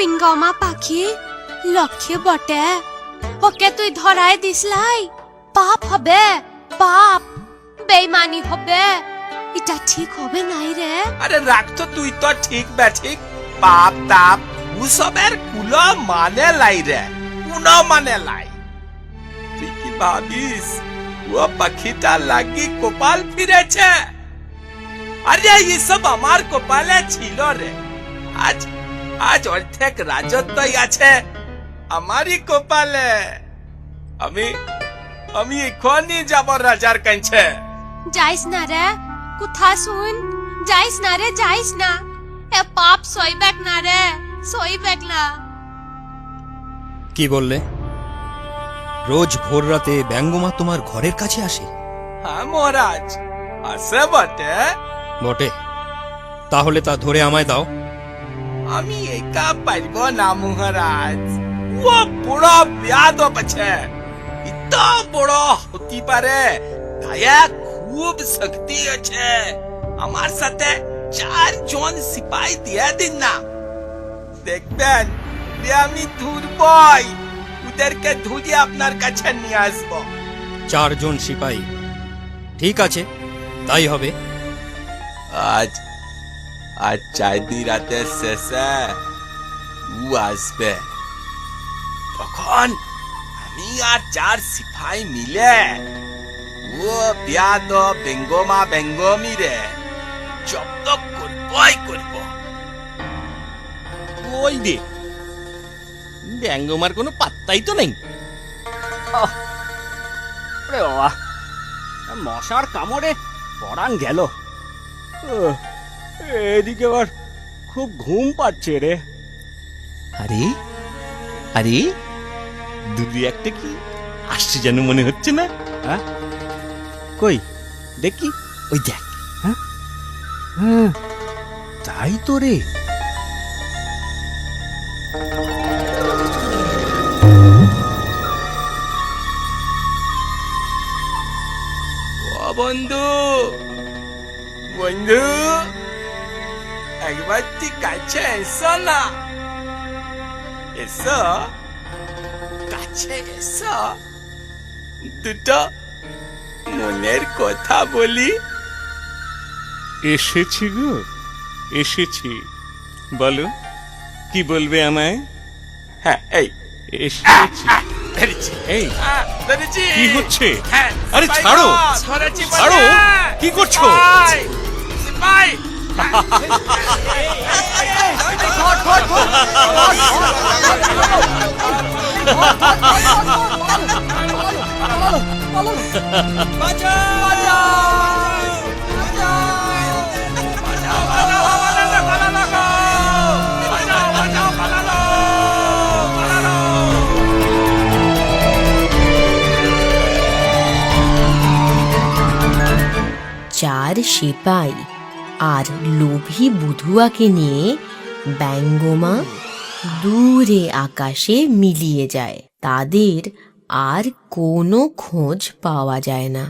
পিঙ্গমা পাখি লক্ষ্যে বটে, ওকে তুই ধরায় দিসলাই, পাপ হবে, পাপ বেইমানি হবে, এটা ঠিক হবে নাই রে। আরে রাখ তো, তুই তো ঠিক ঠিক পাপ তাপ উসবের কুলো মানে লাই রে, কুনো মানে লাই। তুই কি ভাবিস ও পাখিটা লাগি কপাল ফিরেছে? আরে এসব আমার কপালে ছিল রে। আজ আজ অর্ধেক রাজত্বই আছে আমারই কপালে। আমি আমি এখনই যাব রাজার কাছে। যাইস না রে, কোথা শুন, যাইস না রে, যাইস না, এ পাপ সইবেক না রে, সইবেক না। কি বললে? রোজ ভোর রাতে ব্যঙ্গমা তোমার ঘরের কাছে আসে? হ্যাঁ মহারাজ, আসে বটে। বটে, তাহলে তা ধরে আমায় দাও। আমি একা পারব না মহারাজ, ও বড় বেয়াদব আছে। এত বড় হতে পারে, গায়ে খুব শক্তি আছে। আমার সাথে 4 জন সিপাহী দিয়ে দিন না, দেখবেন যে আমি ধরবই, ওদেরকে ধরে আপনার কাছে নিয়ে আসবো। 4 জন সিপাহী? ঠিক আছে, তাই হবে। আজ আজ 4 দিন রাতে শেষে ও আসবে, তখন আমি আর 4 সিপাহী মিলে ও বেয়াদব বেঙ্গমা বেঙ্গমি রে জব্দ করবই করব। ওই রে, ব্যঙ্গমার কোনো পাত্তাই তো নেই। ওরে বাবা, মশার কামড়ে পরাণ গেল। এদিকে আবার খুব ঘুম পাচ্ছে রে। আরে আরে, দূরে একটা কি আসছে যেন মনে হচ্ছে না? হ্যাঁ, কই দেখি, ওই দেখ। হ্যাঁ হ্যাঁ, তাই তো রে। ও বন্ধু, বন্ধু, একবার তুই কাছে এসো না, এসো, কাছে এসো, দুটো মনের কথা বলি। এসেছি গো, এসেছি, বলো কি বলবে আমায়? হ্যাঁ, এই এসেছি। ধরেছি, এই ধরেছি। কি হচ্ছে? হ্যাঁ, আরে সিপাই ছাড়ো, গো, ধরেছি বলে। ছাড়ো, কি করছো? সিপাই, সিপাই। চার সিপাই আর লোভী বুধুয়াকে নিয়ে ব্যঙ্গমা দূরে আকাশে মিলিয়ে যায়। তাদের আর কোনো খোঁজ পাওয়া যায় না।